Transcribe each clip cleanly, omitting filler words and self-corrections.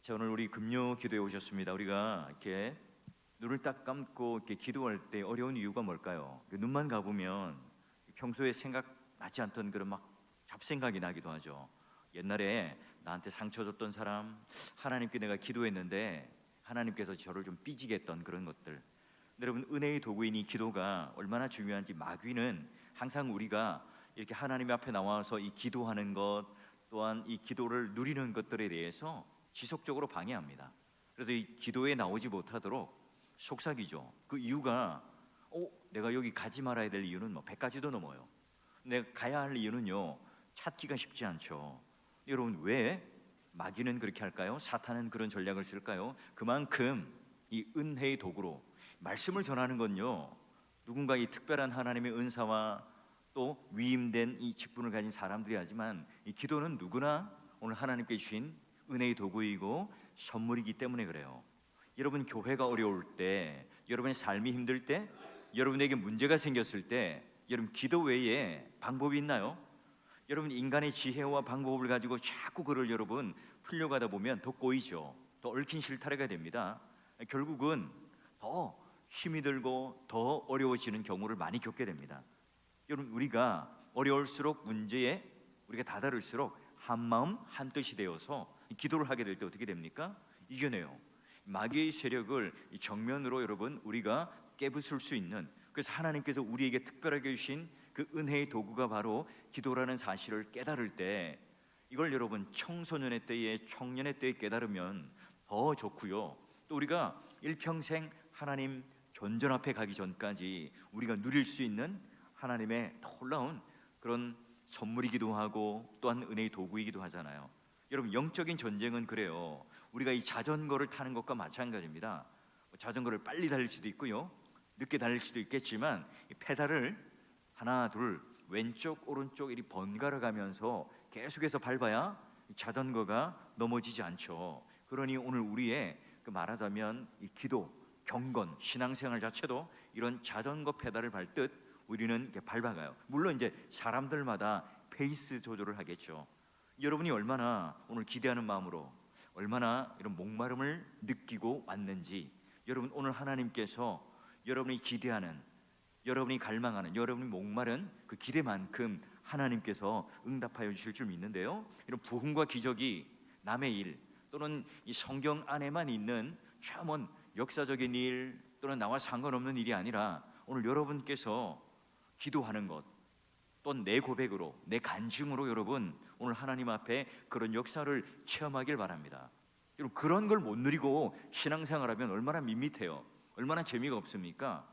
자, 오늘 우리 금요 기도에 오셨습니다. 우리가 이렇게 눈을 딱 감고 이렇게 기도할 때 어려운 이유가 뭘까요? 눈만 감으면 평소에 생각 나지 않던 그런 막 잡생각이 나기도 하죠. 옛날에 나한테 상처 줬던 사람, 하나님께 내가 기도했는데 하나님께서 저를 좀 삐지게 했던 그런 것들. 여러분, 은혜의 도구인 이 기도가 얼마나 중요한지 마귀는 항상 우리가 이렇게 하나님 앞에 나와서 이 기도하는 것, 또한 이 기도를 누리는 것들에 대해서 지속적으로 방해합니다. 그래서 이 기도에 나오지 못하도록 속삭이죠. 그 이유가 내가 여기 가지 말아야 될 이유는 100가지도 넘어요. 내가 가야 할 이유는요, 찾기가 쉽지 않죠. 여러분, 왜 마귀는 그렇게 할까요? 사탄은 그런 전략을 쓸까요? 그만큼 이 은혜의 도구로 말씀을 전하는 건요, 누군가 이 특별한 하나님의 은사와 또 위임된 이 직분을 가진 사람들이 하지만 이 기도는 누구나 오늘 하나님께 주신 은혜의 도구이고 선물이기 때문에 그래요. 여러분, 교회가 어려울 때, 여러분의 삶이 힘들 때, 여러분에게 문제가 생겼을 때 여러분, 기도 외에 방법이 있나요? 여러분, 인간의 지혜와 방법을 가지고 자꾸 그를 여러분 풀려가다 보면 더 꼬이죠. 더 얽힌 실타래가 됩니다. 결국은 더 힘이 들고 더 어려워지는 경우를 많이 겪게 됩니다. 여러분, 우리가 어려울수록 문제에 우리가 다다를수록 한마음 한뜻이 되어서 기도를 하게 될 때 어떻게 됩니까? 이겨내요. 마귀의 세력을 정면으로 여러분 우리가 깨부술 수 있는, 그래서 하나님께서 우리에게 특별하게 주신 그 은혜의 도구가 바로 기도라는 사실을 깨달을 때, 이걸 여러분 청소년의 때에 청년의 때에 깨달으면 더 좋고요. 또 우리가 일평생 하나님 존전 앞에 가기 전까지 우리가 누릴 수 있는 하나님의 놀라운 그런 선물이기도 하고 또한 은혜의 도구이기도 하잖아요. 여러분, 영적인 전쟁은 그래요. 우리가 이 자전거를 타는 것과 마찬가지입니다. 자전거를 빨리 달릴 수도 있고요, 늦게 달릴 수도 있겠지만 이 페달을 하나 둘 왼쪽 오른쪽 이리 번갈아 가면서 계속해서 밟아야 자전거가 넘어지지 않죠. 그러니 오늘 우리의 말하자면 이 기도, 경건, 신앙생활 자체도 이런 자전거 페달을 밟듯 우리는 이렇게 밟아가요. 물론 이제 사람들마다 페이스 조절을 하겠죠. 여러분이 얼마나 오늘 기대하는 마음으로 얼마나 이런 목마름을 느끼고 왔는지, 여러분 오늘 하나님께서 여러분이 기대하는, 여러분이 갈망하는, 여러분이 목마른 그 기대만큼 하나님께서 응답하여 주실 줄 믿는데요, 이런 부흥과 기적이 남의 일 또는 이 성경 안에만 있는 참 역사적인 일 또는 나와 상관없는 일이 아니라 오늘 여러분께서 기도하는 것, 또 내 고백으로, 내 간증으로 여러분 오늘 하나님 앞에 그런 역사를 체험하길 바랍니다. 여러분, 그런 걸 못 누리고 신앙생활하면 얼마나 밋밋해요. 얼마나 재미가 없습니까?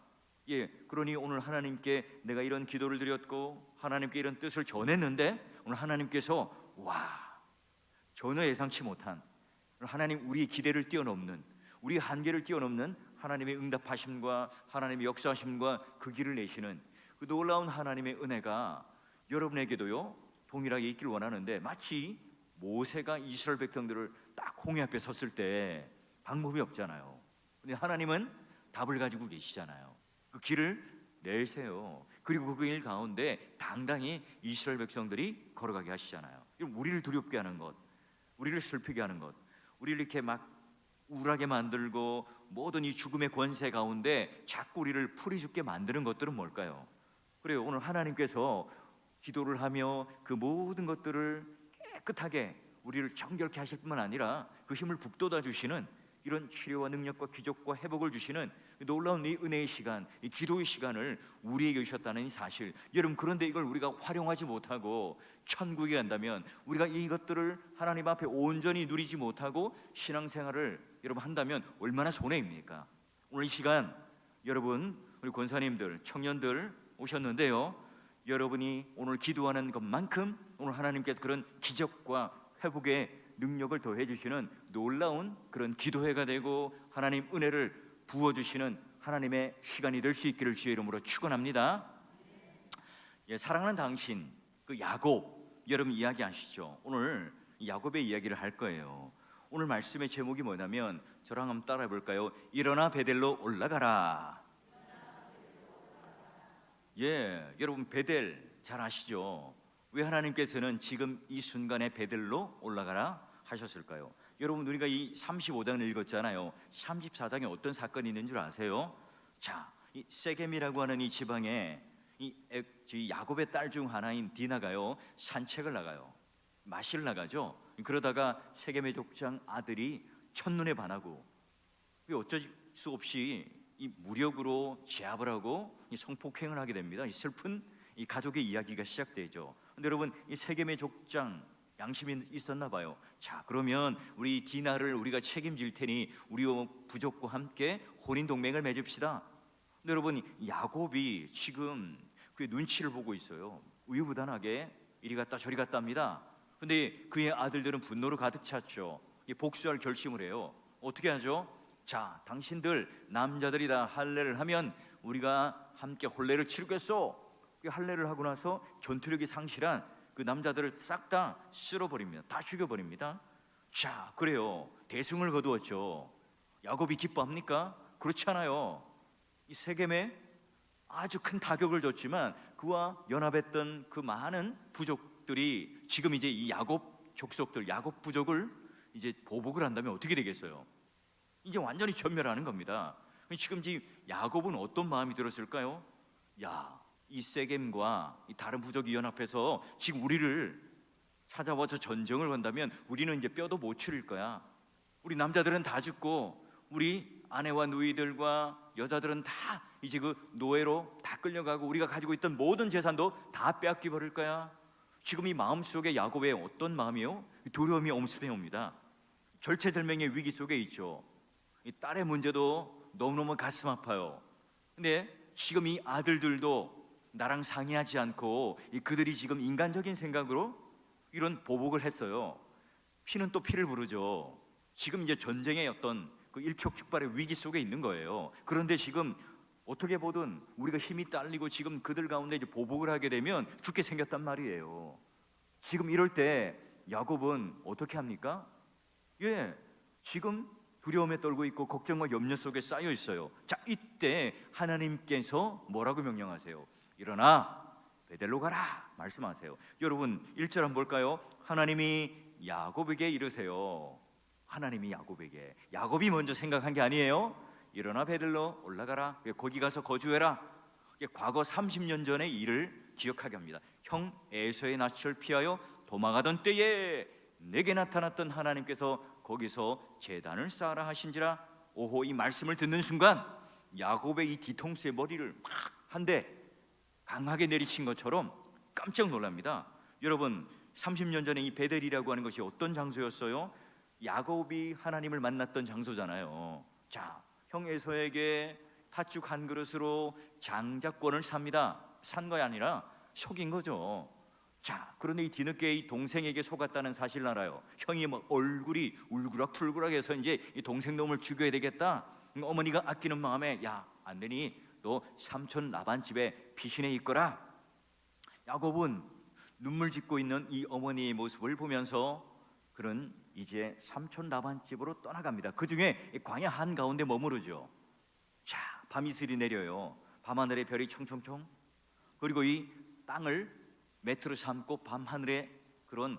그러니 오늘 하나님께 내가 이런 기도를 드렸고 하나님께 이런 뜻을 전했는데 오늘 하나님께서 전혀 예상치 못한, 하나님 우리의 기대를 뛰어넘는, 우리의 한계를 뛰어넘는 하나님의 응답하심과 하나님의 역사하심과 그 길을 내시는 그 놀라운 하나님의 은혜가 여러분에게도요 동일하게 있길 원하는데, 마치 모세가 이스라엘 백성들을 딱 홍해 앞에 섰을 때 방법이 없잖아요. 근데 하나님은 답을 가지고 계시잖아요. 그 길을 내세요. 그리고 그 길 가운데 당당히 이스라엘 백성들이 걸어가게 하시잖아요. 우리를 두렵게 하는 것, 우리를 슬프게 하는 것, 우리를 이렇게 막 우울하게 만들고 모든 이 죽음의 권세 가운데 자꾸 우리를 풀이 죽게 만드는 것들은 뭘까요? 그래요, 오늘 하나님께서 기도를 하며 그 모든 것들을 깨끗하게 우리를 정결케 하실 뿐만 아니라 그 힘을 북돋아 주시는 이런 치료와 능력과 기적과 회복을 주시는 놀라운 이 은혜의 시간, 이 기도의 시간을 우리에게 주셨다는 이 사실, 여러분, 그런데 이걸 우리가 활용하지 못하고 천국에 간다면, 우리가 이것들을 하나님 앞에 온전히 누리지 못하고 신앙생활을 여러분 한다면 얼마나 손해입니까? 오늘 이 시간 여러분, 우리 권사님들, 청년들 오셨는데요, 여러분이 오늘 기도하는 것만큼 오늘 하나님께서 그런 기적과 회복의 능력을 더해 주시는 놀라운 그런 기도회가 되고 하나님 은혜를 부어주시는 하나님의 시간이 될 수 있기를 주의 이름으로 축원합니다. 사랑하는 당신, 그 야곱 여러분 이야기 아시죠? 오늘 야곱의 이야기를 할 거예요. 오늘 말씀의 제목이 뭐냐면, 저랑 한번 따라해 볼까요? 일어나 베델로 올라가라. 여러분 베델 잘 아시죠? 왜 하나님께서는 지금 이 순간에 베델로 올라가라 하셨을까요? 여러분 우리가 이 35장을 읽었잖아요. 34장에 어떤 사건이 있는 줄 아세요? 자, 이 세겜이라고 하는 이 지방에 이 야곱의 딸 중 하나인 디나가요 산책을 나가요. 마실 나가죠. 그러다가 세겜의 족장 아들이 첫눈에 반하고 어쩔 수 없이 이 무력으로 제압을 하고 이 성폭행을 하게 됩니다. 이 슬픈 이 가족의 이야기가 시작되죠. 근데 여러분 이 세겜의 족장 양심이 있었나 봐요. 자, 그러면 우리 디나를 우리가 책임질 테니 우리 부족과 함께 혼인 동맹을 맺읍시다. 근데 여러분 야곱이 지금 그 눈치를 보고 있어요. 우유부단하게 이리 갔다 저리 갔다 합니다. 근데 그의 아들들은 분노로 가득 찼죠. 복수할 결심을 해요. 어떻게 하죠? 자, 당신들 남자들이 다 할례를 하면 우리가 함께 혼례를 치르겠소. 할례를 하고 나서 전투력이 상실한 그 남자들을 싹 다 쓸어버립니다. 다 죽여버립니다. 자, 그래요. 대승을 거두었죠. 야곱이 기뻐합니까? 그렇지 않아요. 이 세겜에 아주 큰 타격을 줬지만 그와 연합했던 그 많은 부족들이 지금 이제 이 야곱 족속들, 야곱 부족을 이제 보복을 한다면 어떻게 되겠어요? 이제 완전히 전멸하는 겁니다. 지금 야곱은 어떤 마음이 들었을까요? 야, 이 세겜과 이 다른 부족이 연합해서 지금 우리를 찾아와서 전쟁을 건다면 우리는 이제 뼈도 못 추릴 거야. 우리 남자들은 다 죽고 우리 아내와 누이들과 여자들은 다 이제 그 노예로 다 끌려가고 우리가 가지고 있던 모든 재산도 다 빼앗기 버릴 거야. 지금 이 마음속에 야곱의 어떤 마음이요? 두려움이 엄습해 옵니다. 절체절명의 위기 속에 있죠. 이 딸의 문제도 너무너무 가슴 아파요. 근데 지금 이 아들들도 나랑 상의하지 않고 그들이 지금 인간적인 생각으로 이런 보복을 했어요. 피는 또 피를 부르죠. 지금 이제 전쟁의 어떤 그 일촉즉발의 위기 속에 있는 거예요. 그런데 지금 어떻게 보든 우리가 힘이 딸리고 지금 그들 가운데 이제 보복을 하게 되면 죽게 생겼단 말이에요. 지금 이럴 때 야곱은 어떻게 합니까? 지금 두려움에 떨고 있고 걱정과 염려 속에 쌓여 있어요. 자, 이때 하나님께서 뭐라고 명령하세요? 일어나 베델로 가라 말씀하세요. 여러분 1절 한번 볼까요? 하나님이 야곱에게 이르세요. 하나님이 야곱에게, 야곱이 먼저 생각한 게 아니에요. 일어나 베델로 올라가라, 거기 가서 거주해라. 과거 30년 전의 일을 기억하게 합니다. 형 에서의 낯을 피하여 도망하던 때에 내게 나타났던 하나님께서 거기서 제단을 쌓아라 하신지라. 오호, 이 말씀을 듣는 순간 야곱의 이 뒤통수의 머리를 막 한 대 강하게 내리친 것처럼 깜짝 놀랍니다. 여러분 30년 전에 이 베델이라고 하는 것이 어떤 장소였어요? 야곱이 하나님을 만났던 장소잖아요. 자, 형 에서에게 팥죽 한 그릇으로 장자권을 삽니다. 산 것이 아니라 속인 거죠. 자, 그런데 이 뒤늦게 이 동생에게 속았다는 사실을 알아요. 형이 뭐 얼굴이 울그락불그락해서 이제 이 동생 놈을 죽여야 되겠다. 어머니가 아끼는 마음에 야, 안 되니 너 삼촌 라반 집에 피신해 있거라. 야곱은 눈물 짓고 있는 이 어머니의 모습을 보면서 그는 이제 삼촌 라반 집으로 떠나갑니다. 그 중에 광야 한가운데 머무르죠. 자, 밤이슬이 내려요. 밤하늘에 별이 총총총. 그리고 이 땅을 매트로 삼고 밤하늘에 그런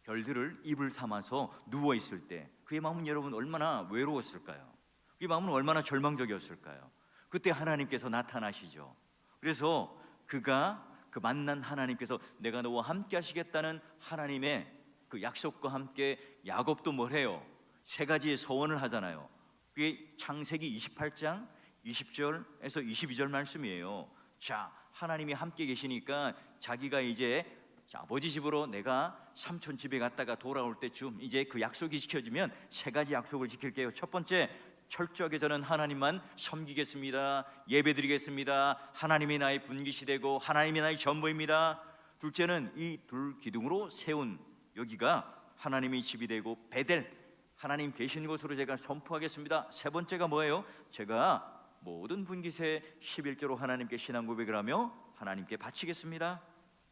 별들을 입을 삼아서 누워있을 때 그의 마음은 여러분 얼마나 외로웠을까요? 그의 마음은 얼마나 절망적이었을까요? 그때 하나님께서 나타나시죠. 그래서 그가 그 만난 하나님께서 내가 너와 함께 하시겠다는 하나님의 그 약속과 함께 야곱도 뭘 해요? 세 가지의 서원을 하잖아요. 그게 창세기 28장 20절에서 22절 말씀이에요. 자, 하나님이 함께 계시니까 자기가 이제 아버지 집으로 내가 삼촌 집에 갔다가 돌아올 때쯤 이제 그 약속이 지켜지면 세 가지 약속을 지킬게요. 첫 번째, 철저하게 저는 하나님만 섬기겠습니다. 예배드리겠습니다. 하나님이 나의 분깃이 되고 하나님이 나의 전부입니다. 둘째는 이 둘 기둥으로 세운 여기가 하나님의 집이 되고 베델, 하나님 계신 곳으로 제가 선포하겠습니다. 세 번째가 뭐예요? 제가 모든 분깃의 11조로 하나님께 신앙 고백을 하며 하나님께 바치겠습니다.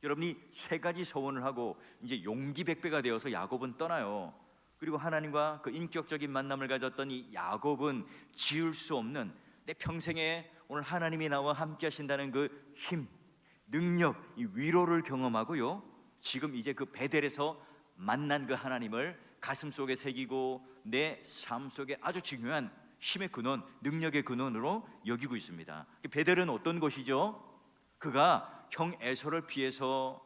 여러분이 세 가지 소원을 하고 이제 용기 백배가 되어서 야곱은 떠나요. 그리고 하나님과 그 인격적인 만남을 가졌던 이 야곱은 지울 수 없는 내 평생에 오늘 하나님이 나와 함께 하신다는 그 힘, 능력, 이 위로를 경험하고요. 지금 이제 그 베델에서 만난 그 하나님을 가슴 속에 새기고 내 삶 속에 아주 중요한 힘의 근원, 능력의 근원으로 여기고 있습니다. 베델은 어떤 것이죠? 그가 형 에서를 피해서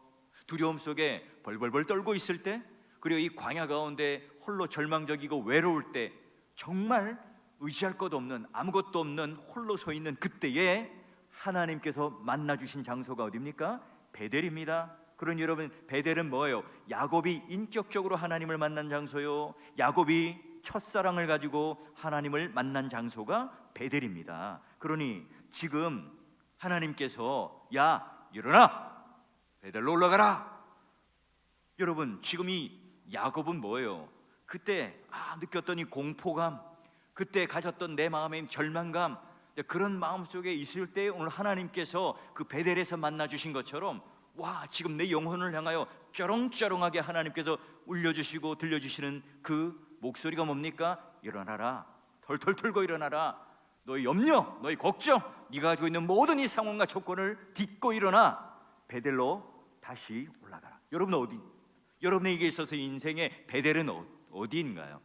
두려움 속에 벌벌벌 떨고 있을 때, 그리고 이 광야 가운데 홀로 절망적이고 외로울 때, 정말 의지할 것 없는, 아무것도 없는 홀로 서 있는 그때에 하나님께서 만나 주신 장소가 어디입니까? 베델입니다. 그러니 여러분, 베델은 뭐예요? 야곱이 인격적으로 하나님을 만난 장소요, 야곱이 첫사랑을 가지고 하나님을 만난 장소가 베델입니다. 그러니 지금 하나님께서 야 일어나, 베델로 올라가라. 여러분, 지금 이 야곱은 뭐예요? 그때 느꼈던 이 공포감, 그때 가졌던 내 마음의 절망감, 그런 마음 속에 있을 때 오늘 하나님께서 그 베델에서 만나 주신 것처럼, 와, 지금 내 영혼을 향하여 쩌렁쩌렁하게 하나님께서 울려주시고 들려주시는 그 목소리가 뭡니까? 일어나라, 털털 털고 일어나라. 너의 염려, 너의 걱정, 네가 가지고 있는 모든 이 상황과 조건을 딛고 일어나 베델로 다시 올라가라. 여러분에게 있어서 인생의 베델은 어디인가요?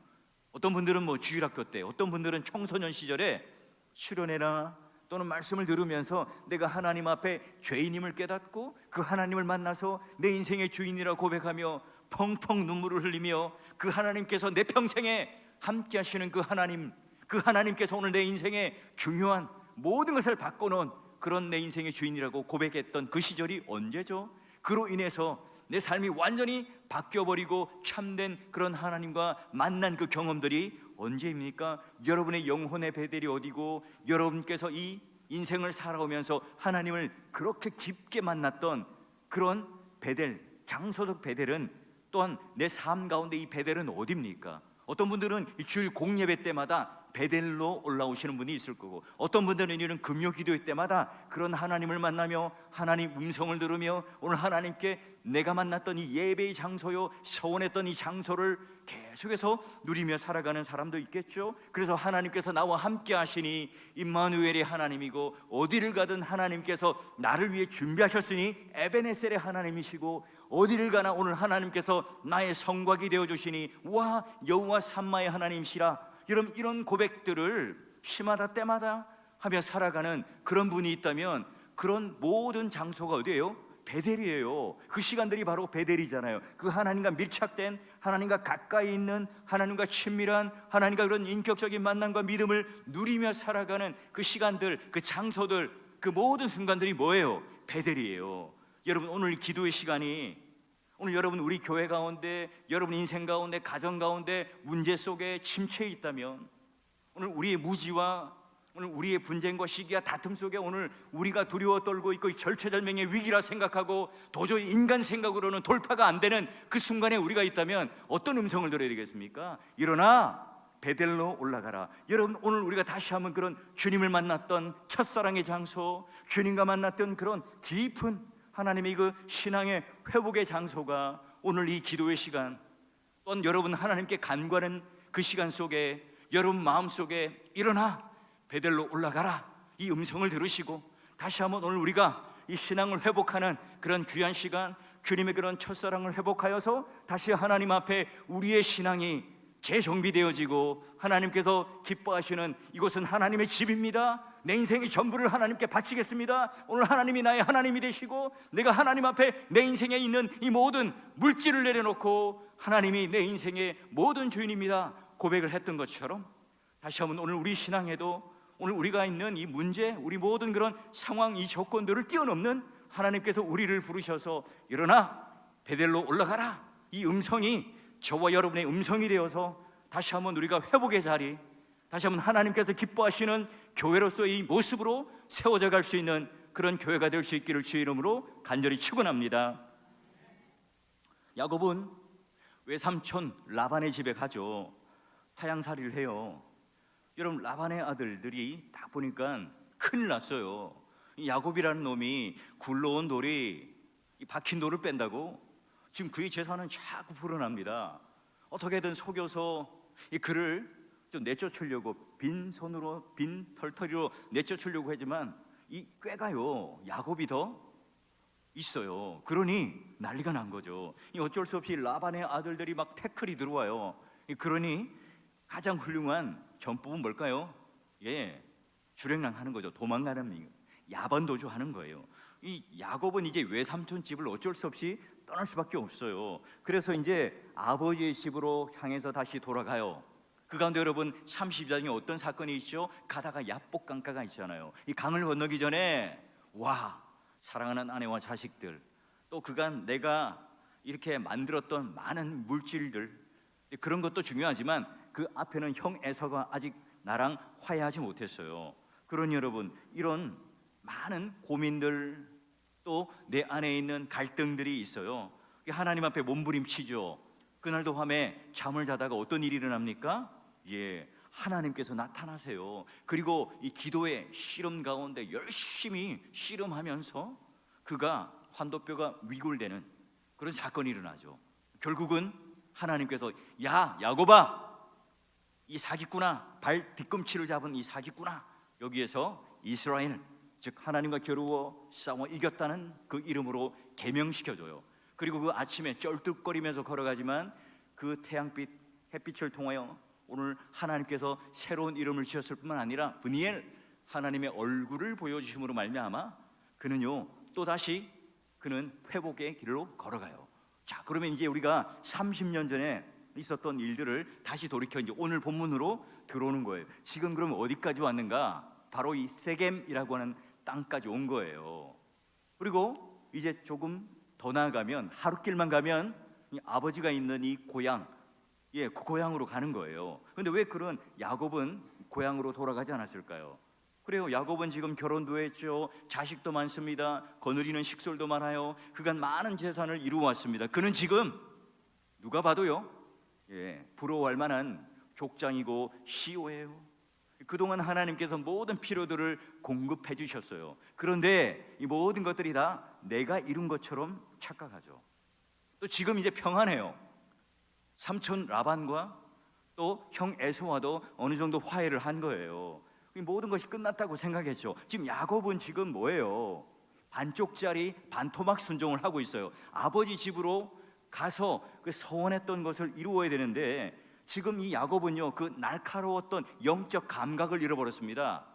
어떤 분들은 주일학교 때, 어떤 분들은 청소년 시절에 수련회나 또는 말씀을 들으면서 내가 하나님 앞에 죄인임을 깨닫고 그 하나님을 만나서 내 인생의 주인이라 고백하며 펑펑 눈물을 흘리며 그 하나님께서 내 평생에 함께 하시는 그 하나님께서 오늘 내 인생의 중요한 모든 것을 바꿔놓은 그런 내 인생의 주인이라고 고백했던 그 시절이 언제죠? 그로 인해서 내 삶이 완전히 바뀌어버리고 참된 그런 하나님과 만난 그 경험들이 언제입니까? 여러분의 영혼의 베델이 어디고, 여러분께서 이 인생을 살아오면서 하나님을 그렇게 깊게 만났던 그런 베델, 장소적 베델은, 또한 내 삶 가운데 이 베델은 어디입니까? 어떤 분들은 주일 공예배 때마다 베델로 올라오시는 분이 있을 거고, 어떤 분들은 이런 금요 기도회 때마다 그런 하나님을 만나며 하나님 음성을 들으며 오늘 하나님께 내가 만났던 이 예배의 장소요, 서원했던 이 장소를 계속해서 누리며 살아가는 사람도 있겠죠. 그래서 하나님께서 나와 함께 하시니 임마누엘의 하나님이고, 어디를 가든 하나님께서 나를 위해 준비하셨으니 에베네셀의 하나님이시고, 어디를 가나 오늘 하나님께서 나의 성곽이 되어주시니 와 여호와 삼마의 하나님이시라. 여러분, 이런 고백들을 시마다 때마다 하며 살아가는 그런 분이 있다면 그런 모든 장소가 어디예요? 베델이에요. 그 시간들이 바로 베델이잖아요. 그 하나님과 밀착된, 하나님과 가까이 있는, 하나님과 친밀한, 하나님과 그런 인격적인 만남과 믿음을 누리며 살아가는 그 시간들, 그 장소들, 그 모든 순간들이 뭐예요? 베델이에요. 여러분, 오늘 이 기도의 시간이, 오늘 여러분 우리 교회 가운데, 여러분 인생 가운데, 가정 가운데 문제 속에 침체해 있다면, 오늘 우리의 무지와 오늘 우리의 분쟁과 시기와 다툼 속에 오늘 우리가 두려워 떨고 있고 절체절명의 위기라 생각하고 도저히 인간 생각으로는 돌파가 안 되는 그 순간에 우리가 있다면 어떤 음성을 들어야 되겠습니까? 일어나, 베델로 올라가라. 여러분, 오늘 우리가 다시 한번 그런 주님을 만났던 첫사랑의 장소, 주님과 만났던 그런 깊은 하나님의 그 신앙의 회복의 장소가 오늘 이 기도의 시간, 또한 여러분 하나님께 간구하는 그 시간 속에 여러분 마음속에 일어나 베델로 올라가라, 이 음성을 들으시고 다시 한번 오늘 우리가 이 신앙을 회복하는 그런 귀한 시간, 주님의 그런 첫사랑을 회복하여서 다시 하나님 앞에 우리의 신앙이 재정비되어지고, 하나님께서 기뻐하시는 이곳은 하나님의 집입니다, 내 인생의 전부를 하나님께 바치겠습니다, 오늘 하나님이 나의 하나님이 되시고 내가 하나님 앞에 내 인생에 있는 이 모든 물질을 내려놓고 하나님이 내 인생의 모든 주인입니다 고백을 했던 것처럼, 다시 한번 오늘 우리 신앙에도 오늘 우리가 있는 이 문제, 우리 모든 그런 상황, 이 조건들을 뛰어넘는 하나님께서 우리를 부르셔서 일어나 베델로 올라가라, 이 음성이 저와 여러분의 음성이 되어서 다시 한번 우리가 회복의 자리, 다시 한번 하나님께서 기뻐하시는 교회로서의 이 모습으로 세워져 갈 수 있는 그런 교회가 될 수 있기를 주의 이름으로 간절히 축원합니다. 야곱은 외삼촌 라반의 집에 가죠. 타향살이를 해요. 여러분, 라반의 아들들이 딱 보니까 큰일 났어요. 이 야곱이라는 놈이 굴러온 돌이 이 박힌 돌을 뺀다고 지금 그의 재산은 자꾸 불어납니다. 어떻게든 속여서 이 그를 좀 내쫓으려고, 빈손으로, 빈 털터리로 내쫓으려고 하지만 이 꾀가요, 야곱이 더 있어요. 그러니 난리가 난 거죠. 어쩔 수 없이 라반의 아들들이 막 태클이 들어와요. 그러니 가장 훌륭한 전법은 뭘까요? 예, 주랭랑하는 거죠. 도망가는 야반도주 하는 거예요. 이 야곱은 이제 외삼촌 집을 어쩔 수 없이 떠날 수밖에 없어요. 그래서 이제 아버지의 집으로 향해서 다시 돌아가요. 그 가운데 여러분 30장에 어떤 사건이 있죠? 가다가 야복 강가가 있잖아요. 이 강을 건너기 전에 와, 사랑하는 아내와 자식들, 또 그간 내가 이렇게 만들었던 많은 물질들, 그런 것도 중요하지만 그 앞에는 형 에서가 아직 나랑 화해하지 못했어요. 그러니 여러분, 이런 많은 고민들, 또 내 안에 있는 갈등들이 있어요. 하나님 앞에 몸부림치죠. 그날도 밤에 잠을 자다가 어떤 일이 일어납니까? 예, 하나님께서 나타나세요. 그리고 이 기도의 씨름 가운데 열심히 씨름하면서 그가 환도뼈가 위골되는 그런 사건이 일어나죠. 결국은 하나님께서 야, 야곱아, 이 사기꾼아, 발 뒤꿈치를 잡은 이 사기꾼아, 여기에서 이스라엘, 즉 하나님과 겨루어 싸워 이겼다는 그 이름으로 계명시켜줘요. 그리고 그 아침에 쩔뚝거리면서 걸어가지만 그 태양빛, 햇빛을 통하여 오늘 하나님께서 새로운 이름을 지었을 뿐만 아니라 브니엘, 하나님의 얼굴을 보여주심으로 말미암아 그는요 또다시 그는 회복의 길로 걸어가요. 자, 그러면 이제 우리가 30년 전에 있었던 일들을 다시 돌이켜 이제 오늘 본문으로 들어오는 거예요. 지금 그러면 어디까지 왔는가? 바로 이 세겜이라고 하는 땅까지 온 거예요. 그리고 이제 조금 더 나아가면 하루길만 가면 이 아버지가 있는 이 고향, 예, 그 고향으로 가는 거예요. 근데 왜 그런 야곱은 고향으로 돌아가지 않았을까요? 그래요, 야곱은 지금 결혼도 했죠. 자식도 많습니다. 거느리는 식솔도 많아요. 그간 많은 재산을 이루어왔습니다. 그는 지금 누가 봐도요, 예, 부러워할 만한 족장이고 CEO예요. 그동안 하나님께서 모든 필요들을 공급해 주셨어요. 그런데 이 모든 것들이 다 내가 이룬 것처럼 착각하죠. 또 지금 이제 평안해요. 삼촌 라반과 또 형 에서와도 어느 정도 화해를 한 거예요. 모든 것이 끝났다고 생각했죠. 지금 야곱은 지금 뭐예요? 반쪽짜리 반토막 순종을 하고 있어요. 아버지 집으로 가서 그 서원했던 것을 이루어야 되는데 지금 이 야곱은요 그 날카로웠던 영적 감각을 잃어버렸습니다.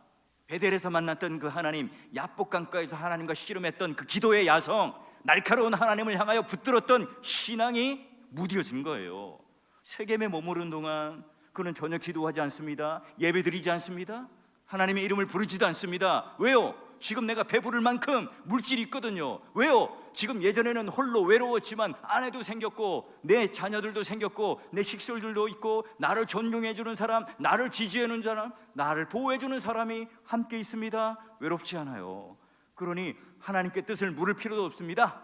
베델에서 만났던 그 하나님, 야복 강가에서 하나님과 씨름했던 그 기도의 야성, 날카로운 하나님을 향하여 붙들었던 신앙이 무뎌진 거예요. 세겜에 머무른 동안 그는 전혀 기도하지 않습니다. 예배드리지 않습니다. 하나님의 이름을 부르지도 않습니다. 왜요? 지금 내가 배부를 만큼 물질이 있거든요. 왜요? 지금 예전에는 홀로 외로웠지만 아내도 생겼고 내 자녀들도 생겼고 내 식솔들도 있고 나를 존경해주는 사람, 나를 지지해주는 사람, 나를 보호해주는 사람이 함께 있습니다. 외롭지 않아요. 그러니 하나님께 뜻을 물을 필요도 없습니다.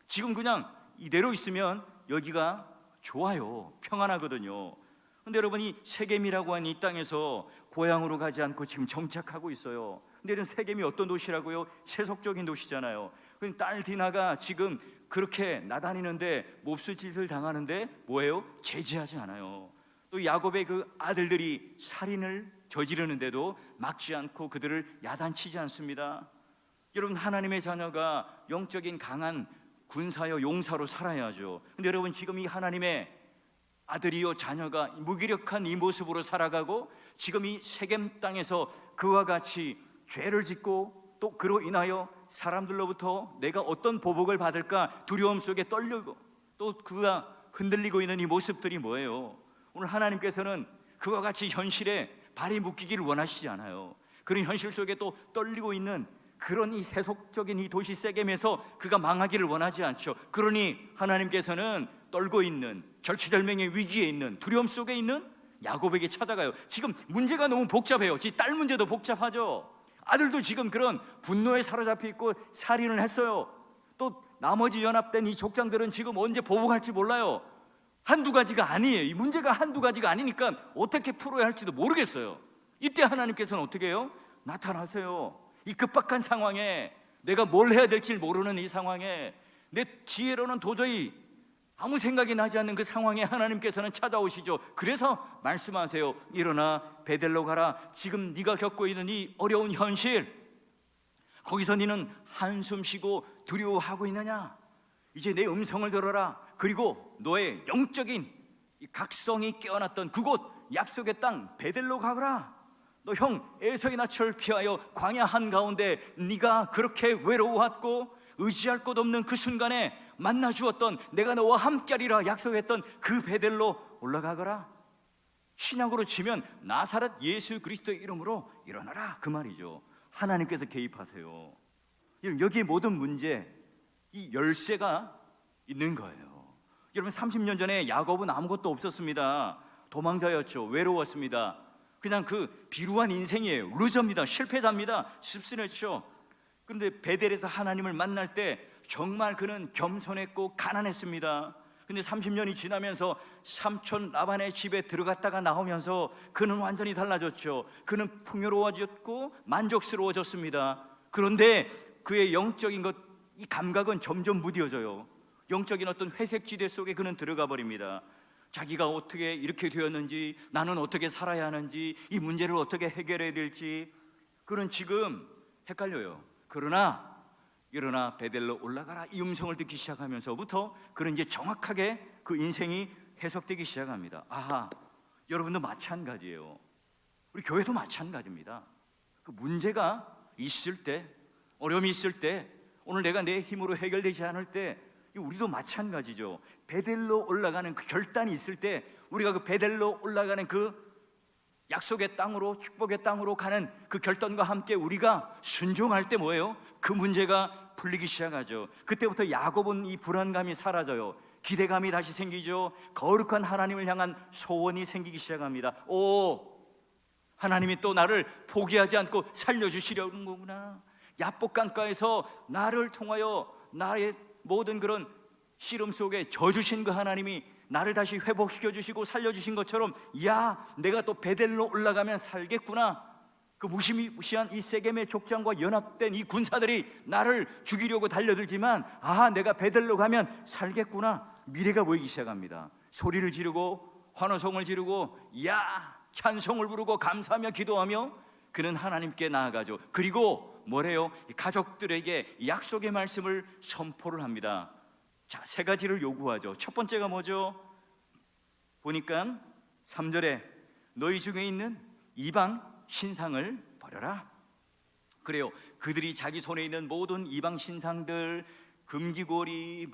지금 그냥 이대로 있으면 여기가 좋아요. 평안하거든요. 근데 여러분, 이 세겜이라고 하는 이 땅에서 고향으로 가지 않고 지금 정착하고 있어요. 근데 이런 세겜이 어떤 도시라고요? 세속적인 도시잖아요. 딸 디나가 지금 그렇게 나다니는데 몹쓸 짓을 당하는데 뭐예요? 제지하지 않아요. 또 야곱의 그 아들들이 살인을 저지르는데도 막지 않고 그들을 야단치지 않습니다. 여러분, 하나님의 자녀가 영적인 강한 군사여 용사로 살아야죠. 근데 여러분, 지금 이 하나님의 아들이요 자녀가 무기력한 이 모습으로 살아가고 지금 이 세겜 땅에서 그와 같이 죄를 짓고 또 그로 인하여 사람들로부터 내가 어떤 보복을 받을까 두려움 속에 떨리고 또 그가 흔들리고 있는 이 모습들이 뭐예요? 오늘 하나님께서는 그와 같이 현실에 발이 묶이기를 원하시지 않아요. 그런 현실 속에 또 떨리고 있는 그런 이 세속적인 이 도시 세겜에서 그가 망하기를 원하지 않죠. 그러니 하나님께서는 떨고 있는 절체절명의 위기에 있는 두려움 속에 있는 야곱에게 찾아가요. 지금 문제가 너무 복잡해요. 지 딸 문제도 복잡하죠. 아들도 지금 그런 분노에 사로잡혀 있고 살인을 했어요. 또 나머지 연합된 이 족장들은 지금 언제 보복할지 몰라요. 한두 가지가 아니에요. 이 문제가 한두 가지가 아니니까 어떻게 풀어야 할지도 모르겠어요. 이때 하나님께서는 어떻게 해요? 나타나세요. 이 급박한 상황에 내가 뭘 해야 될지 모르는 이 상황에 내 지혜로는 도저히 아무 생각이 나지 않는 그 상황에 하나님께서는 찾아오시죠. 그래서 말씀하세요. 일어나 베델로 가라. 지금 네가 겪고 있는 이 어려운 현실, 거기서 너는 한숨 쉬고 두려워하고 있느냐? 이제 내 음성을 들어라. 그리고 너의 영적인 이 각성이 깨어났던 그곳 약속의 땅 베델로 가거라. 너 형 에서의 낯을 피하여 광야 한가운데 네가 그렇게 외로워했고 의지할 곳 없는 그 순간에 만나 주었던 내가 너와 함께하리라 약속했던 그 베델로 올라가거라. 신약으로 치면 나사렛 예수 그리스도의 이름으로 일어나라 그 말이죠. 하나님께서 개입하세요. 여기 모든 문제, 이 열쇠가 있는 거예요. 여러분 30년 전에 야곱은 아무것도 없었습니다. 도망자였죠. 외로웠습니다. 그냥 그 비루한 인생이에요. 루저입니다. 실패자입니다. 씁쓸했죠. 그런데 베델에서 하나님을 만날 때 정말 그는 겸손했고 가난했습니다. 근데 30년이 지나면서 삼촌 라반의 집에 들어갔다가 나오면서 그는 완전히 달라졌죠. 그는 풍요로워졌고 만족스러워졌습니다. 그런데 그의 영적인 이 감각은 점점 무뎌져요. 영적인 어떤 회색 지대 속에 그는 들어가 버립니다. 자기가 어떻게 이렇게 되었는지, 나는 어떻게 살아야 하는지, 이 문제를 어떻게 해결해야 될지 그는 지금 헷갈려요. 그러나 일어나 베델로 올라가라 이 음성을 듣기 시작하면서부터 그는 이제 정확하게 그 인생이 해석되기 시작합니다. 아하, 여러분도 마찬가지예요. 우리 교회도 마찬가지입니다. 그 문제가 있을 때, 어려움이 있을 때, 오늘 내가 내 힘으로 해결되지 않을 때 우리도 마찬가지죠. 베델로 올라가는 그 결단이 있을 때 우리가 그 베델로 올라가는 그 약속의 땅으로, 축복의 땅으로 가는 그 결단과 함께 우리가 순종할 때 뭐예요? 그 문제가 풀리기 시작하죠. 그때부터 야곱은 이 불안감이 사라져요. 기대감이 다시 생기죠. 거룩한 하나님을 향한 소원이 생기기 시작합니다. 오, 하나님이 또 나를 포기하지 않고 살려주시려는 거구나. 야복강가에서 나를 통하여 나의 모든 그런 시름 속에 져주신 그 하나님이 나를 다시 회복시켜 주시고 살려주신 것처럼, 야, 내가 또 베델로 올라가면 살겠구나. 그 무시무시한 이 세겜의 족장과 연합된 이 군사들이 나를 죽이려고 달려들지만, 아, 내가 베델로 가면 살겠구나. 미래가 보이기 시작합니다. 소리를 지르고 환호성을 지르고, 야, 찬송을 부르고 감사하며 기도하며 그는 하나님께 나아가죠. 그리고 뭐래요? 가족들에게 약속의 말씀을 선포를 합니다. 자, 세 가지를 요구하죠. 첫 번째가 뭐죠? 보니까 3절에 너희 중에 있는 이방 신상을 버려라. 그래요. 그들이 자기 손에 있는 모든 이방 신상들, 금기고리,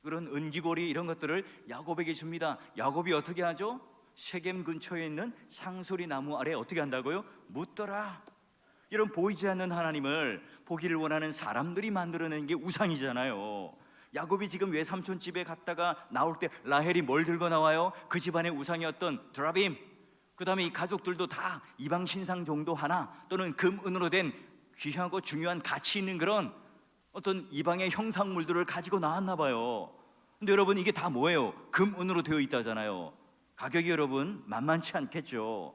그런 은기고리 이런 것들을 야곱에게 줍니다. 야곱이 어떻게 하죠? 세겜 근처에 있는 상수리 나무 아래 어떻게 한다고요? 묻더라. 이런 보이지 않는 하나님을 보기를 원하는 사람들이 만들어낸 게 우상이잖아요. 야곱이 지금 외삼촌 집에 갔다가 나올 때 라헬이 뭘 들고 나와요? 그 집안의 우상이었던 드라빔, 그 다음에 이 가족들도 다 이방 신상 정도 하나 또는 금, 은으로 된 귀하고 중요한 가치 있는 그런 어떤 이방의 형상물들을 가지고 나왔나 봐요. 근데 여러분, 이게 다 뭐예요? 금, 은으로 되어 있다잖아요. 가격이 여러분 만만치 않겠죠.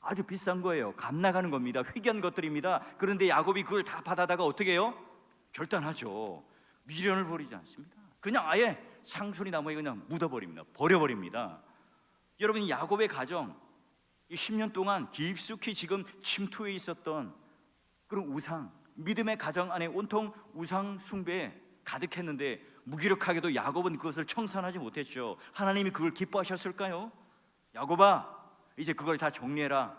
아주 비싼 거예요. 값 나가는 겁니다. 희귀한 것들입니다. 그런데 야곱이 그걸 다 받아다가 어떻게 해요? 결단하죠. 미련을 버리지 않습니다. 그냥 아예 상수리 나무에 그냥 묻어버립니다. 버려버립니다. 여러분, 야곱의 가정, 이 10년 동안 깊숙이 지금 침투해 있었던 그런 우상, 믿음의 가정 안에 온통 우상 숭배에 가득했는데 무기력하게도 야곱은 그것을 청산하지 못했죠. 하나님이 그걸 기뻐하셨을까요? 야곱아, 이제 그걸 다 정리해라.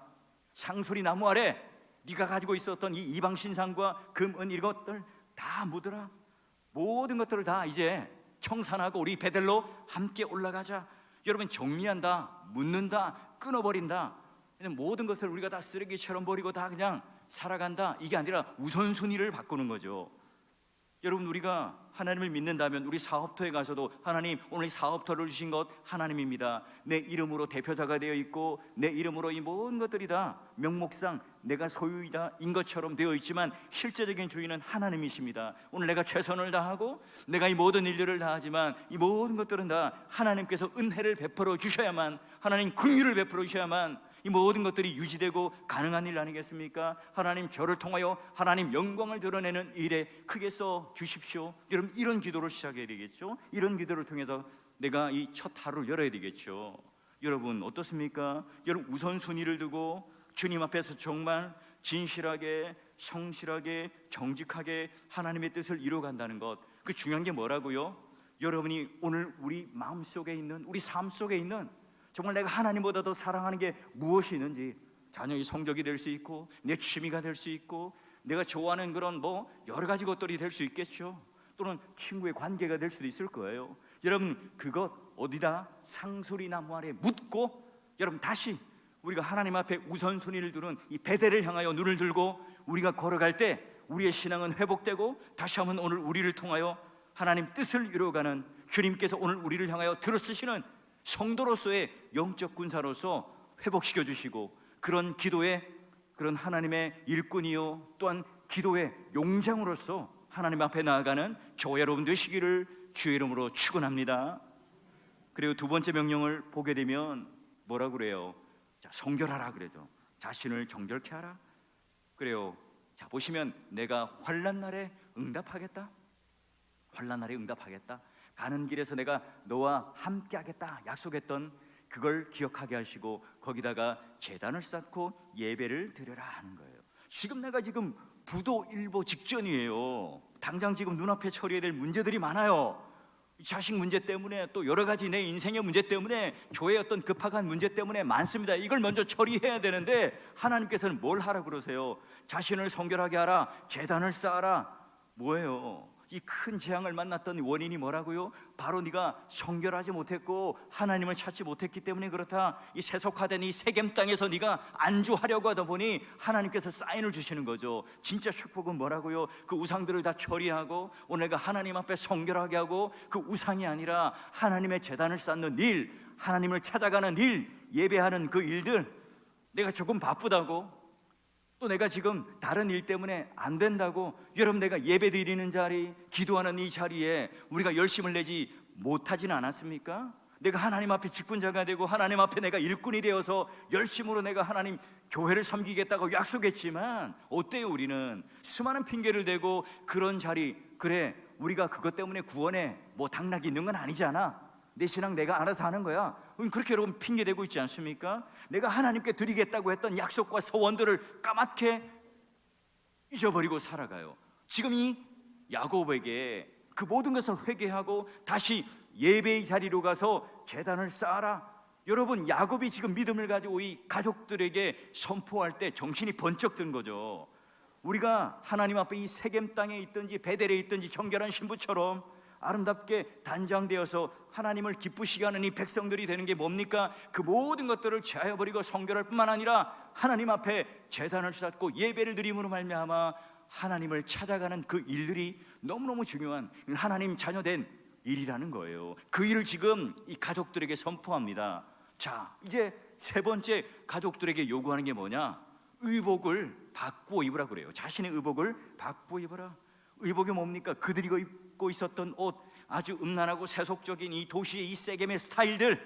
상수리 나무 아래 네가 가지고 있었던 이 이방 신상과 금, 은 이것들 다 묻어라. 모든 것들을 다 이제 청산하고 우리 베델로 함께 올라가자. 여러분, 정리한다, 묻는다, 끊어버린다, 모든 것을 우리가 다 쓰레기처럼 버리고 다 그냥 살아간다, 이게 아니라 우선순위를 바꾸는 거죠. 여러분, 우리가 하나님을 믿는다면 우리 사업터에 가서도 하나님, 오늘 사업터를 주신 것 하나님입니다. 내 이름으로 대표자가 되어 있고 내 이름으로 이 모든 것들이 다 명목상 내가 소유자인 것처럼 되어 있지만 실제적인 주인은 하나님이십니다. 오늘 내가 최선을 다하고 내가 이 모든 일들을 다하지만 이 모든 것들은 다 하나님께서 은혜를 베풀어 주셔야만, 하나님 긍휼을 베풀어 주셔야만 이 모든 것들이 유지되고 가능한 일 아니겠습니까? 하나님, 저를 통하여 하나님 영광을 드러내는 일에 크게 써 주십시오. 여러분, 이런 기도를 시작해야 되겠죠. 이런 기도를 통해서 내가 이 첫 하루를 열어야 되겠죠. 여러분, 어떻습니까? 여러분, 우선순위를 두고 주님 앞에서 정말 진실하게, 성실하게, 정직하게 하나님의 뜻을 이루어간다는 것, 그 중요한 게 뭐라고요? 여러분이 오늘 우리 마음속에 있는, 우리 삶 속에 있는 정말 내가 하나님보다 더 사랑하는 게 무엇이 있는지, 자녀의 성적이 될 수 있고 내 취미가 될 수 있고 내가 좋아하는 그런 여러 가지 것들이 될 수 있겠죠. 또는 친구의 관계가 될 수도 있을 거예요. 여러분 그것 어디다 상수리 나무 아래 묻고, 여러분 다시 우리가 하나님 앞에 우선순위를 두는 이 베델을 향하여 눈을 들고 우리가 걸어갈 때 우리의 신앙은 회복되고, 다시 한번 오늘 우리를 통하여 하나님 뜻을 이루어가는, 주님께서 오늘 우리를 향하여 들어쓰시는 성도로서의 영적 군사로서 회복시켜 주시고, 그런 기도의, 그런 하나님의 일꾼이요 또한 기도의 용장으로서 하나님 앞에 나아가는 저와 여러분 되시기를 주의 이름으로 축원합니다. 그리고 두 번째 명령을 보게 되면 뭐라고 그래요? 자, 성결하라 그래도 자신을 정결케 하라 그래요. 자, 보시면 내가 환난 날에 응답하겠다, 환난 날에 응답하겠다, 가는 길에서 내가 너와 함께 하겠다 약속했던 그걸 기억하게 하시고, 거기다가 제단을 쌓고 예배를 드려라 하는 거예요. 지금 내가 지금 부도 일보 직전이에요. 당장 지금 눈앞에 처리해야 될 문제들이 많아요. 자식 문제 때문에, 또 여러 가지 내 인생의 문제 때문에, 교회의 어떤 급박한 문제 때문에 많습니다. 이걸 먼저 처리해야 되는데 하나님께서는 뭘 하라 그러세요? 자신을 성결하게 하라, 제단을 쌓아라. 뭐예요? 이 큰 재앙을 만났던 원인이 뭐라고요? 바로 네가 성결하지 못했고 하나님을 찾지 못했기 때문에 그렇다. 이 세속화된 이 세겜 땅에서 네가 안주하려고 하다 보니 하나님께서 사인을 주시는 거죠. 진짜 축복은 뭐라고요? 그 우상들을 다 처리하고 오늘 내가 하나님 앞에 성결하게 하고, 그 우상이 아니라 하나님의 제단을 쌓는 일, 하나님을 찾아가는 일, 예배하는 그 일들, 내가 조금 바쁘다고, 또 내가 지금 다른 일 때문에 안 된다고, 여러분 내가 예배 드리는 자리, 기도하는 이 자리에 우리가 열심을 내지 못하지는 않았습니까? 내가 하나님 앞에 직분자가 되고 하나님 앞에 내가 일꾼이 되어서 열심으로 내가 하나님 교회를 섬기겠다고 약속했지만 어때요? 우리는 수많은 핑계를 대고 그런 자리, 그래 우리가 그것 때문에 구원에 당락이 있는 건 아니잖아, 내 신앙 내가 알아서 하는 거야, 그렇게 여러분 핑계대고 있지 않습니까? 내가 하나님께 드리겠다고 했던 약속과 소원들을 까맣게 잊어버리고 살아가요. 지금 이 야곱에게 그 모든 것을 회개하고 다시 예배의 자리로 가서 제단을 쌓아라. 여러분 야곱이 지금 믿음을 가지고 이 가족들에게 선포할 때 정신이 번쩍 든 거죠. 우리가 하나님 앞에 이 세겜 땅에 있든지 베델에 있든지 정결한 신부처럼 아름답게 단장되어서 하나님을 기쁘시게 하는 이 백성들이 되는 게 뭡니까? 그 모든 것들을 제하여버리고 성결할 뿐만 아니라 하나님 앞에 제단을 쌓고 예배를 드림으로 말미암아 하나님을 찾아가는 그 일들이 너무너무 중요한 하나님 자녀된 일이라는 거예요. 그 일을 지금 이 가족들에게 선포합니다. 자, 이제 세 번째 가족들에게 요구하는 게 뭐냐? 의복을 바꾸어 입으라 그래요. 자신의 의복을 바꾸어 입어라. 의복이 뭡니까? 그들이 입고 있었던 옷, 아주 음란하고 세속적인 이 도시의 이 세겜의 스타일들,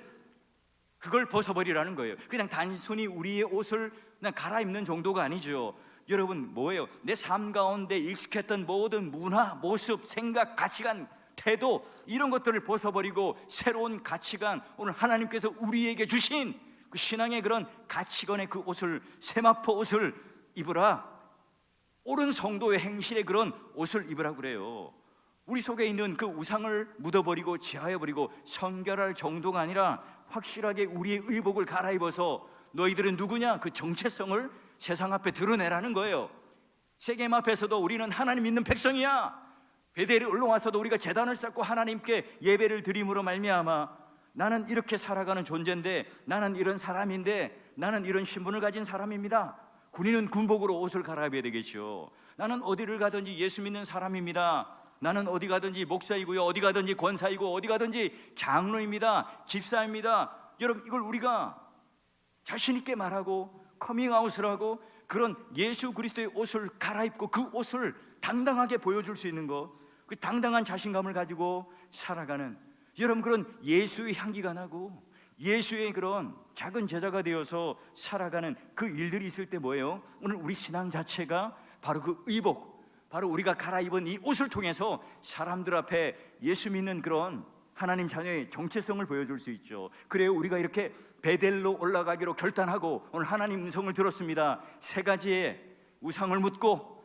그걸 벗어버리라는 거예요. 그냥 단순히 우리의 옷을 그냥 갈아입는 정도가 아니죠. 여러분 뭐예요? 내 삶 가운데 익숙했던 모든 문화, 모습, 생각, 가치관, 태도, 이런 것들을 벗어버리고 새로운 가치관, 오늘 하나님께서 우리에게 주신 그 신앙의 그런 가치관의 그 옷을, 세마포 옷을 입으라. 옳은 성도의 행실의 그런 옷을 입으라 그래요. 우리 속에 있는 그 우상을 묻어버리고 제하여버리고 성결할 정도가 아니라 확실하게 우리의 의복을 갈아입어서 너희들은 누구냐? 그 정체성을 세상 앞에 드러내라는 거예요. 세겜 앞에서도 우리는 하나님 믿는 백성이야. 베델에 올라와서도 우리가 제단을 쌓고 하나님께 예배를 드림으로 말미암아 나는 이렇게 살아가는 존재인데, 나는 이런 사람인데, 나는 이런 신분을 가진 사람입니다. 군인은 군복으로 옷을 갈아입어야 되겠죠. 나는 어디를 가든지 예수 믿는 사람입니다. 나는 어디 가든지 목사이고요, 어디 가든지 권사이고, 어디 가든지 장로입니다, 집사입니다. 여러분 이걸 우리가 자신 있게 말하고 커밍아웃을 하고 그런 예수 그리스도의 옷을 갈아입고 그 옷을 당당하게 보여줄 수 있는 것, 그 당당한 자신감을 가지고 살아가는, 여러분 그런 예수의 향기가 나고 예수의 그런 작은 제자가 되어서 살아가는 그 일들이 있을 때 뭐예요? 오늘 우리 신앙 자체가 바로 그 의복, 바로 우리가 갈아입은 이 옷을 통해서 사람들 앞에 예수 믿는 그런 하나님 자녀의 정체성을 보여줄 수 있죠. 그래요, 우리가 이렇게 베델로 올라가기로 결단하고 오늘 하나님 음성을 들었습니다. 세 가지의 우상을 묻고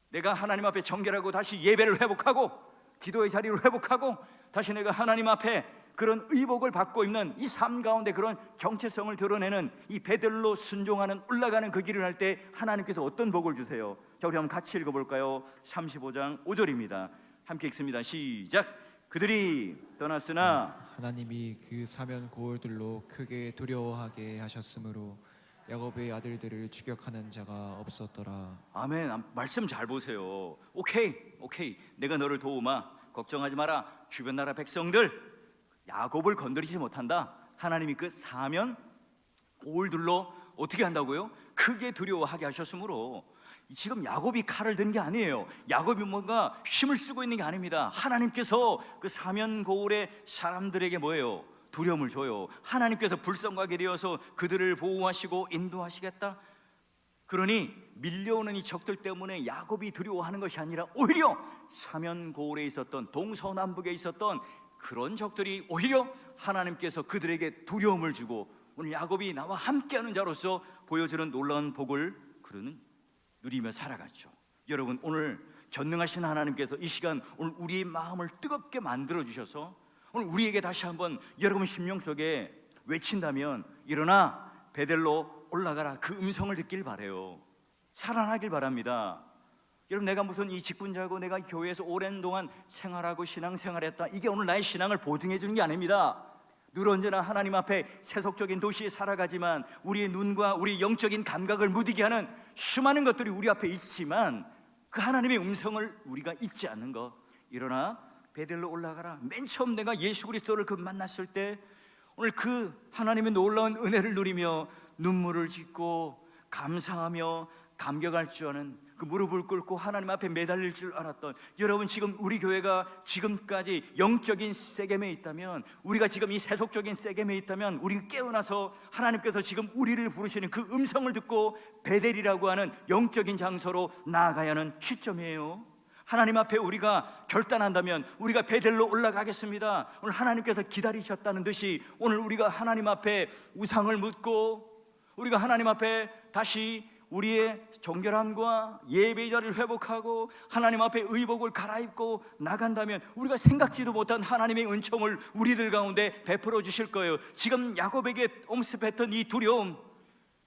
내가 하나님 앞에 정결하고 다시 예배를 회복하고 기도의 자리를 회복하고 다시 내가 하나님 앞에 그런 의복을 받고 있는 이 삶 가운데 그런 정체성을 드러내는 이 베델로 순종하는 올라가는 그 길을 할 때 하나님께서 어떤 복을 주세요? 자, 우리 한번 같이 읽어볼까요? 35장 5절입니다. 함께 읽습니다. 시작. 그들이 떠났으나 하나님이 그 사면 고을들로 크게 두려워하게 하셨으므로 야곱의 아들들을 추격하는 자가 없었더라. 아멘. 말씀 잘 보세요. 오케이 내가 너를 도우마, 걱정하지 마라. 주변 나라 백성들 야곱을 건드리지 못한다. 하나님이 그 사면 고을들로 어떻게 한다고요? 크게 두려워하게 하셨으므로 지금 야곱이 칼을 든 게 아니에요. 야곱이 뭔가 힘을 쓰고 있는 게 아닙니다. 하나님께서 그 사면 고을의 사람들에게 뭐예요? 두려움을 줘요. 하나님께서 불성하게 되어서 그들을 보호하시고 인도하시겠다. 그러니 밀려오는 이 적들 때문에 야곱이 두려워하는 것이 아니라 오히려 사면 고을에 있었던 동서남북에 있었던 그런 적들이 오히려 하나님께서 그들에게 두려움을 주고 오늘 야곱이 나와 함께하는 자로서 보여주는 놀라운 복을 그는 누리며 살아갔죠. 여러분, 오늘 전능하신 하나님께서 이 시간 오늘 우리의 마음을 뜨겁게 만들어 주셔서 오늘 우리에게 다시 한번 여러분 심령 속에 외친다면 일어나 베델로 올라가라, 그 음성을 듣길 바래요. 살아나길 바랍니다. 여러분, 내가 무슨 이 직분자고 내가 교회에서 오랜 동안 생활하고 신앙생활했다, 이게 오늘 나의 신앙을 보증해 주는 게 아닙니다. 늘 언제나 하나님 앞에 세속적인 도시에 살아가지만 우리의 눈과 우리 영적인 감각을 무디게 하는 수많은 것들이 우리 앞에 있지만 그 하나님의 음성을 우리가 잊지 않는 것. 일어나 베델로 올라가라. 맨 처음 내가 예수 그리스도를 그 만났을 때 오늘 그 하나님의 놀라운 은혜를 누리며 눈물을 짓고 감사하며 감격할 줄 아는 그 무릎을 꿇고 하나님 앞에 매달릴 줄 알았던 여러분, 지금 우리 교회가 지금까지 영적인 세겜에 있다면, 우리가 지금 이 세속적인 세겜에 있다면 우리 깨어나서 하나님께서 지금 우리를 부르시는 그 음성을 듣고 베델이라고 하는 영적인 장소로 나아가야 하는 시점이에요. 하나님 앞에 우리가 결단한다면 우리가 베델로 올라가겠습니다. 오늘 하나님께서 기다리셨다는 듯이 오늘 우리가 하나님 앞에 우상을 묻고 우리가 하나님 앞에 다시 우리의 정결함과 예배의 자리를 회복하고 하나님 앞에 의복을 갈아입고 나간다면 우리가 생각지도 못한 하나님의 은총을 우리들 가운데 베풀어 주실 거예요. 지금 야곱에게 엄습했던 이 두려움,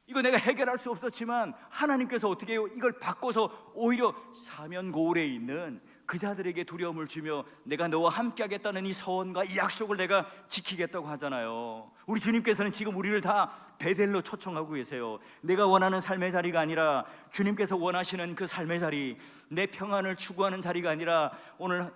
이거 내가 해결할 수 없었지만 하나님께서 어떻게 해요? 이걸 바꿔서 오히려 사면 고을에 있는 그 자들에게 두려움을 주며 내가 너와 함께 하겠다는 이 서원과 이 약속을 내가 지키겠다고 하잖아요. 우리 주님께서는 지금 우리를 다 베델로 초청하고 계세요. 내가 원하는 삶의 자리가 아니라 주님께서 원하시는 그 삶의 자리, 내 평안을 추구하는 자리가 아니라 오늘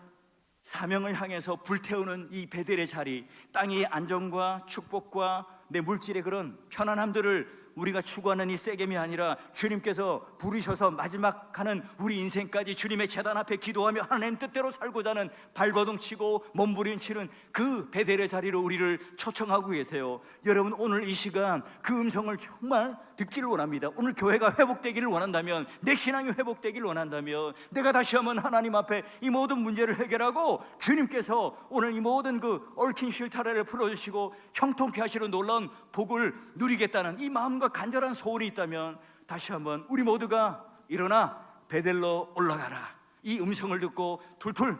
사명을 향해서 불태우는 이 베델의 자리, 땅의 안정과 축복과 내 물질의 그런 편안함들을 우리가 추구하는 이 세겜이 아니라 주님께서 부르셔서 마지막 가는 우리 인생까지 주님의 제단 앞에 기도하며 하나님 뜻대로 살고자 하는 발버둥 치고 몸부림치는 그 베델의 자리로 우리를 초청하고 계세요. 여러분, 오늘 이 시간 그 음성을 정말 듣기를 원합니다. 오늘 교회가 회복되기를 원한다면, 내 신앙이 회복되기를 원한다면, 내가 다시 한번 하나님 앞에 이 모든 문제를 해결하고 주님께서 오늘 이 모든 그 얽힌 실타래를 풀어주시고 형통케 하시는 놀라운 복을 누리겠다는 이 마음과 간절한 소원이 있다면 다시 한번 우리 모두가 일어나 베델로 올라가라, 이 음성을 듣고 툴툴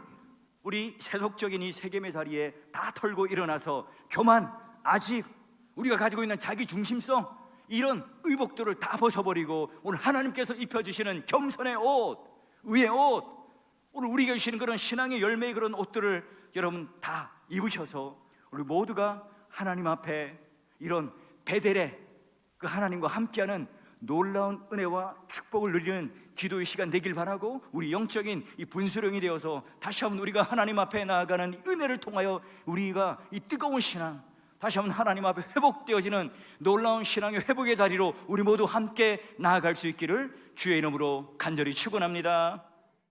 우리 세속적인 이 세겜의 자리에 다 털고 일어나서 교만, 아직 우리가 가지고 있는 자기 중심성, 이런 의복들을 다 벗어버리고 오늘 하나님께서 입혀주시는 겸손의 옷, 의의 옷, 오늘 우리가 주시는 그런 신앙의 열매의 그런 옷들을 여러분 다 입으셔서 우리 모두가 하나님 앞에 이런 베델의 그 하나님과 함께하는 놀라운 은혜와 축복을 누리는 기도의 시간 되길 바라고, 우리 영적인 이 분수령이 되어서 다시 한번 우리가 하나님 앞에 나아가는 은혜를 통하여 우리가 이 뜨거운 신앙, 다시 한번 하나님 앞에 회복되어지는 놀라운 신앙의 회복의 자리로 우리 모두 함께 나아갈 수 있기를 주의 이름으로 간절히 축원합니다.